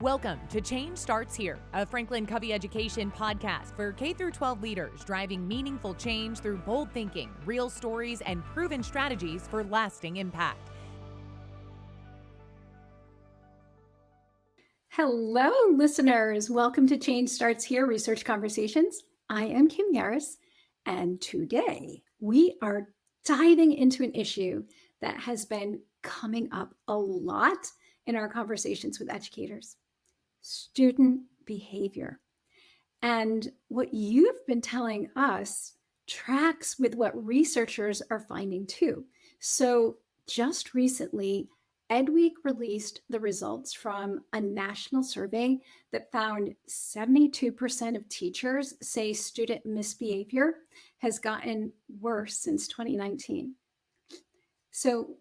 Welcome to Change Starts Here, a Franklin Covey education podcast for K-12 leaders driving meaningful change through bold thinking, real stories, and proven strategies for lasting impact. Hello, listeners. Welcome to Change Starts Here Research Conversations. I am Kim Yarris, and today we are diving into an issue that has been coming up a lot in our conversations with educators: student behavior. And what you've been telling us tracks with what researchers are finding too. So just recently, EdWeek released the results from a national survey that found 72% of teachers say student misbehavior has gotten worse since 2019. So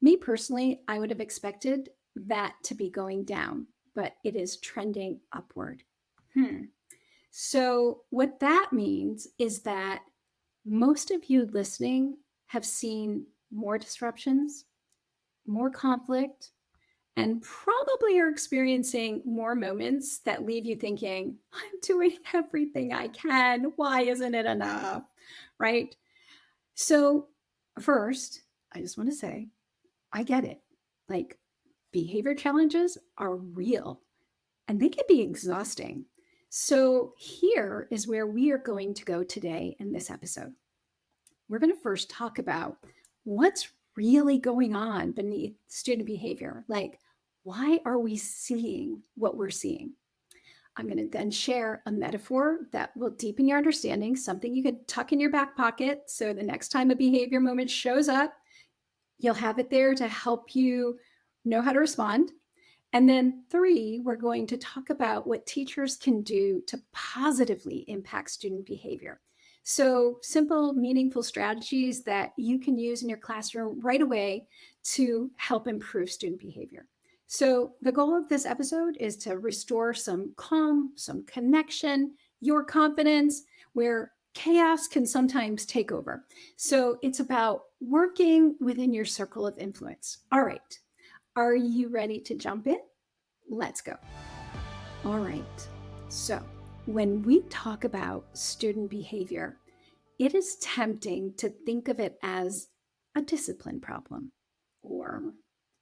me personally, I would have expected that to be going down, but it is trending upward. So what that means is that most of you listening have seen more disruptions, more conflict, and probably are experiencing more moments that leave you thinking, I'm doing everything I can. Why isn't it enough? Right? So first, I just want to say, I get it. Like, behavior challenges are real and they can be exhausting. So here is where we are going to go today in this episode. We're going to first talk about what's really going on beneath student behavior. Like, why are we seeing what we're seeing? I'm going to then share a metaphor that will deepen your understanding, something you can tuck in your back pocket. So the next time a behavior moment shows up, you'll have it there to help you know how to respond. And then 3, we're going to talk about what teachers can do to positively impact student behavior. So simple, meaningful strategies that you can use in your classroom right away to help improve student behavior. So the goal of this episode is to restore some calm, some connection, your confidence, where chaos can sometimes take over. So it's about working within your circle of influence. All right. Are you ready to jump in? Let's go. All right. So when we talk about student behavior, it is tempting to think of it as a discipline problem or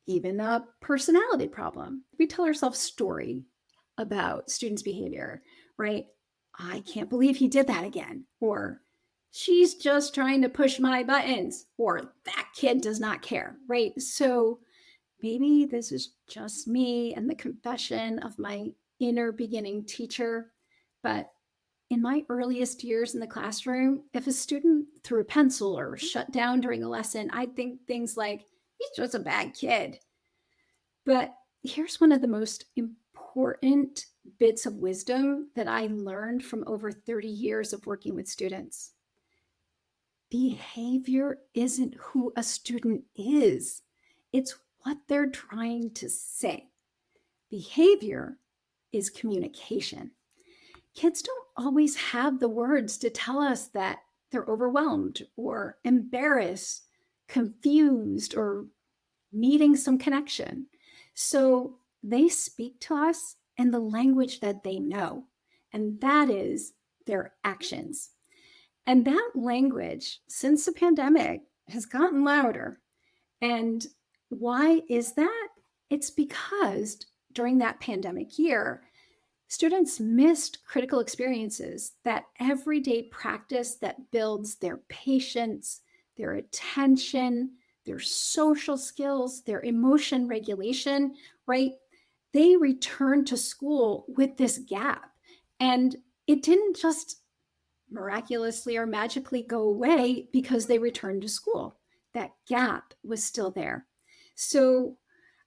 even a personality problem. We tell ourselves story about students' behavior, right? I can't believe he did that again. Or she's just trying to push my buttons. Or that kid does not care, right? So maybe this is just me and the confession of my inner beginning teacher, but in my earliest years in the classroom, if a student threw a pencil or shut down during a lesson, I'd think things like, he's just a bad kid. But here's one of the most important bits of wisdom that I learned from over 30 years of working with students. Behavior isn't who a student is. It's what they're trying to say. Behavior is communication. Kids don't always have the words to tell us that they're overwhelmed or embarrassed, confused, or needing some connection. So they speak to us in the language that they know, and that is their actions. And that language, since the pandemic, has gotten louder. And why is that? It's because during that pandemic year, students missed critical experiences, that everyday practice that builds their patience, their attention, their social skills, their emotion regulation, right? They returned to school with this gap. And it didn't just miraculously or magically go away because they returned to school. That gap was still there. So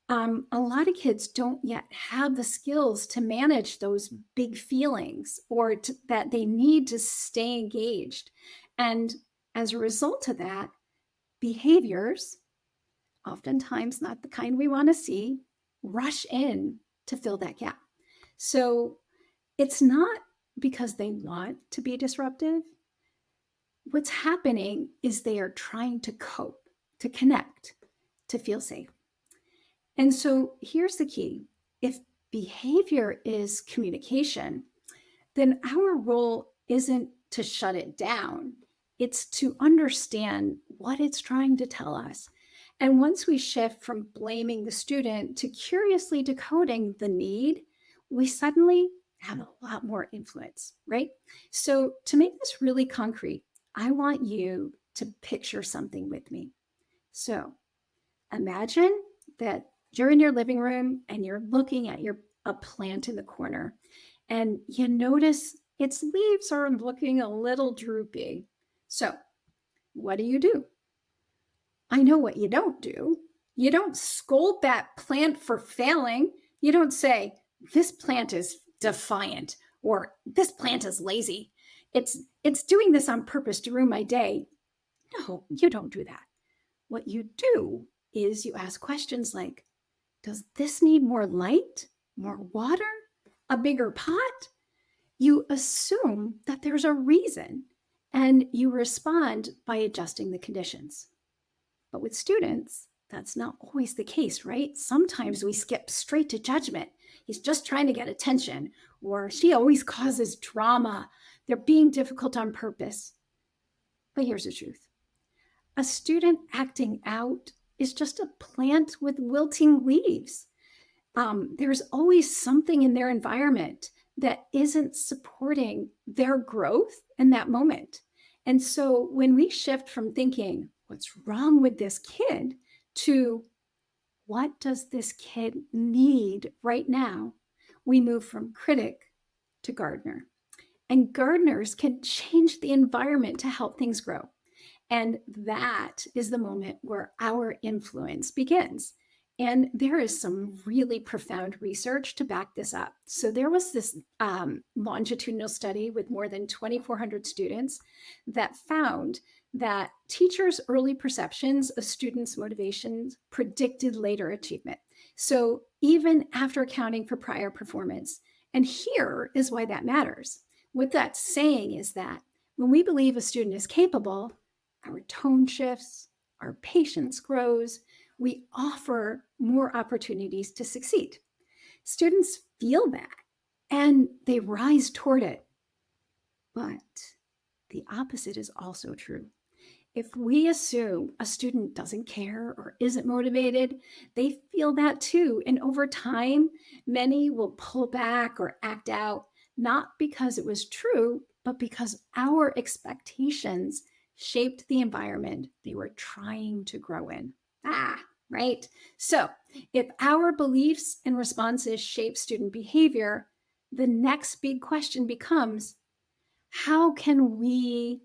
a lot of kids don't yet have the skills to manage those big feelings or that they need to stay engaged. And as a result of that, behaviors, oftentimes not the kind we want to see, rush in to fill that gap. So it's not because they want to be disruptive. What's happening is they are trying to cope, to connect, to feel safe. And so here's the key. If behavior is communication, then our role isn't to shut it down. It's to understand what it's trying to tell us. And once we shift from blaming the student to curiously decoding the need, we suddenly have a lot more influence, right? So, to make this really concrete, I want you to picture something with me. So, imagine that you're in your living room and you're looking at a plant in the corner, and you notice its leaves are looking a little droopy. So, what do? I know what you don't do. You don't scold that plant for failing. You don't say, this plant is defiant, or this plant is lazy. It's doing this on purpose to ruin my day. No, you don't do that. What you do is you ask questions like, does this need more light, more water, a bigger pot? You assume that there's a reason, and you respond by adjusting the conditions. But with students, that's not always the case, right? Sometimes we skip straight to judgment. He's just trying to get attention, or she always causes drama. They're being difficult on purpose. But here's the truth. A student acting out is just a plant with wilting leaves. There's always something in their environment that isn't supporting their growth in that moment. And so when we shift from thinking, what's wrong with this kid, to what does this kid need right now, we move from critic to gardener. And gardeners can change the environment to help things grow. And that is the moment where our influence begins. And there is some really profound research to back this up. So there was this longitudinal study with more than 2,400 students that found that teachers' early perceptions of students' motivations predicted later achievement. So even after accounting for prior performance. And here is why that matters. What that's saying is that when we believe a student is capable, our tone shifts, our patience grows, we offer more opportunities to succeed. Students feel that and they rise toward it. But the opposite is also true. If we assume a student doesn't care or isn't motivated, they feel that too. And over time, many will pull back or act out, not because it was true, but because our expectations shaped the environment they were trying to grow in. Right? So if our beliefs and responses shape student behavior, the next big question becomes, how can we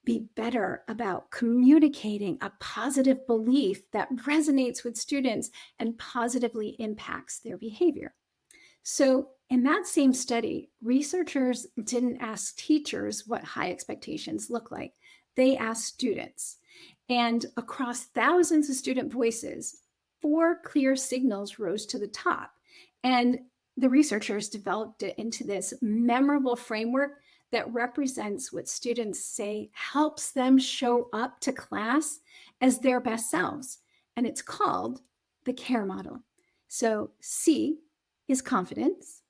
be better about communicating a positive belief that resonates with students and positively impacts their behavior? So in that same study, researchers didn't ask teachers what high expectations look like. They asked students. And across thousands of student voices, 4 clear signals rose to the top. And the researchers developed it into this memorable framework that represents what students say helps them show up to class as their best selves. And it's called the CARE model. So C is confidence,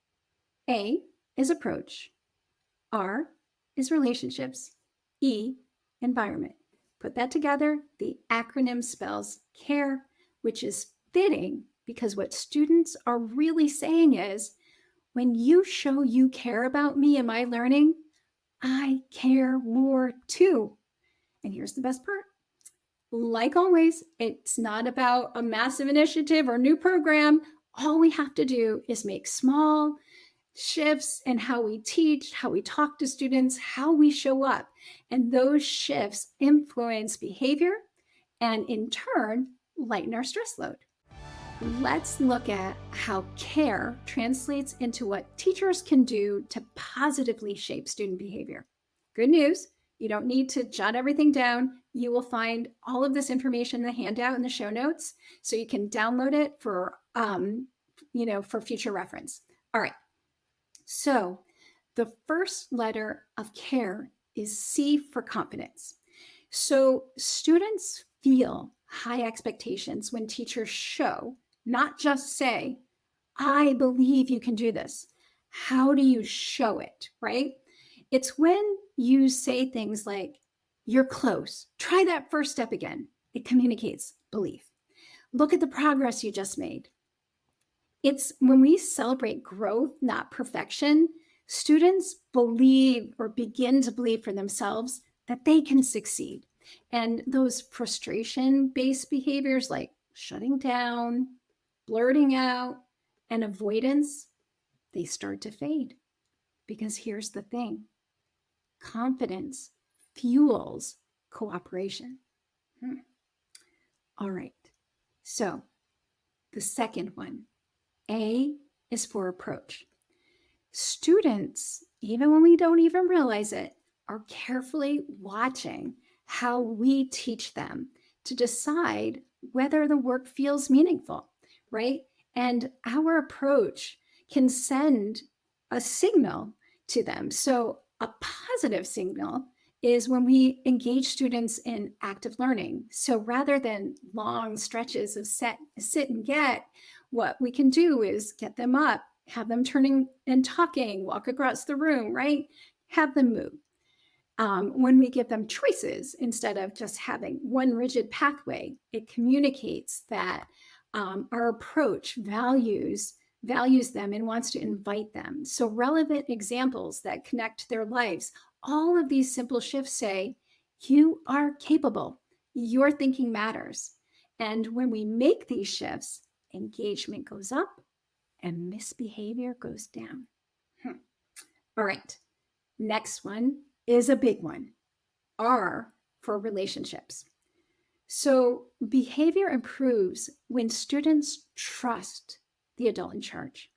A is approach, R is relationships, E, environment. Put that together, the acronym spells CARE, which is fitting because what students are really saying is, when you show you care about me and my learning, I care more too. And here's the best part. Like always, it's not about a massive initiative or new program. All we have to do is make small shifts in how we teach, how we talk to students, how we show up. And those shifts influence behavior and in turn, lighten our stress load. Let's look at how CARE translates into what teachers can do to positively shape student behavior. Good news, you don't need to jot everything down. You will find all of this information in the handout in the show notes, so you can download it for future reference. All right. So the first letter of CARE is C for confidence. So students feel high expectations when teachers show, not just say, I believe you can do this. How do you show it, right? It's when you say things like, you're close, try that first step again. It communicates belief. Look at the progress you just made. It's when we celebrate growth, not perfection, students believe or begin to believe for themselves that they can succeed. And those frustration-based behaviors like shutting down, blurting out, and avoidance, they start to fade. Because here's the thing, confidence fuels cooperation. All right, so the second one, A, is for approach. Students, even when we don't even realize it, are carefully watching how we teach them to decide whether the work feels meaningful, right? And our approach can send a signal to them. So a positive signal is when we engage students in active learning. So rather than long stretches of sit and get, what we can do is get them up, have them turning and talking, walk across the room, right? Have them move. When we give them choices instead of just having one rigid pathway, it communicates that our approach values them and wants to invite them. So relevant examples that connect their lives, all of these simple shifts say, you are capable, your thinking matters. And when we make these shifts, engagement goes up and misbehavior goes down. All right, next one is a big one, R for relationships. So behavior improves when students trust the adult in charge.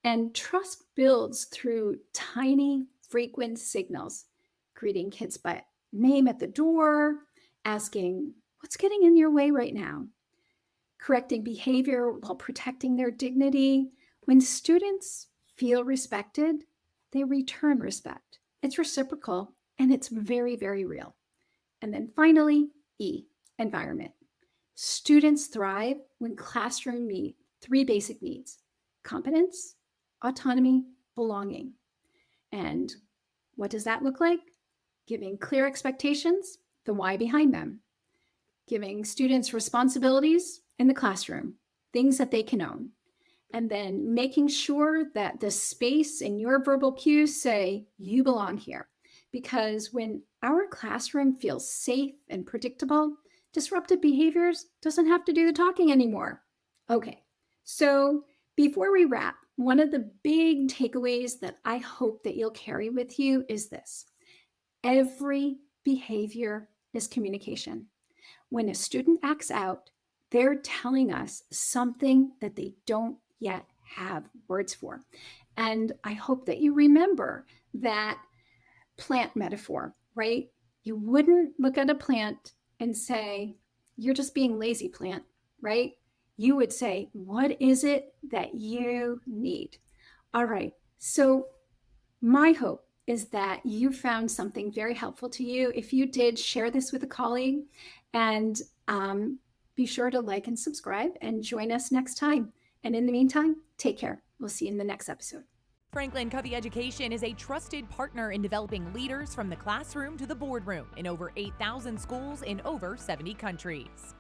And trust builds through tiny, frequent signals, greeting kids by name at the door, asking, what's getting in your way right now? Correcting behavior while protecting their dignity. When students feel respected, they return respect. It's reciprocal and it's very, very real. And then finally, E, environment. Students thrive when classrooms meet 3 basic needs: competence, autonomy, belonging. And what does that look like? Giving clear expectations, the why behind them. Giving students responsibilities in the classroom, things that they can own. And then making sure that the space in your verbal cues say, you belong here. Because when our classroom feels safe and predictable, disruptive behaviors doesn't have to do the talking anymore. Okay, so before we wrap, one of the big takeaways that I hope that you'll carry with you is this. Every behavior is communication. When a student acts out, they're telling us something that they don't yet have words for. And I hope that you remember that plant metaphor, right? You wouldn't look at a plant and say, you're just being lazy, plant, right? You would say, what is it that you need? All right, so my hope is that you found something very helpful to you. If you did, share this with a colleague, and be sure to like and subscribe and join us next time. And in the meantime, take care. We'll see you in the next episode. Franklin Covey Education is a trusted partner in developing leaders from the classroom to the boardroom in over 8,000 schools in over 70 countries.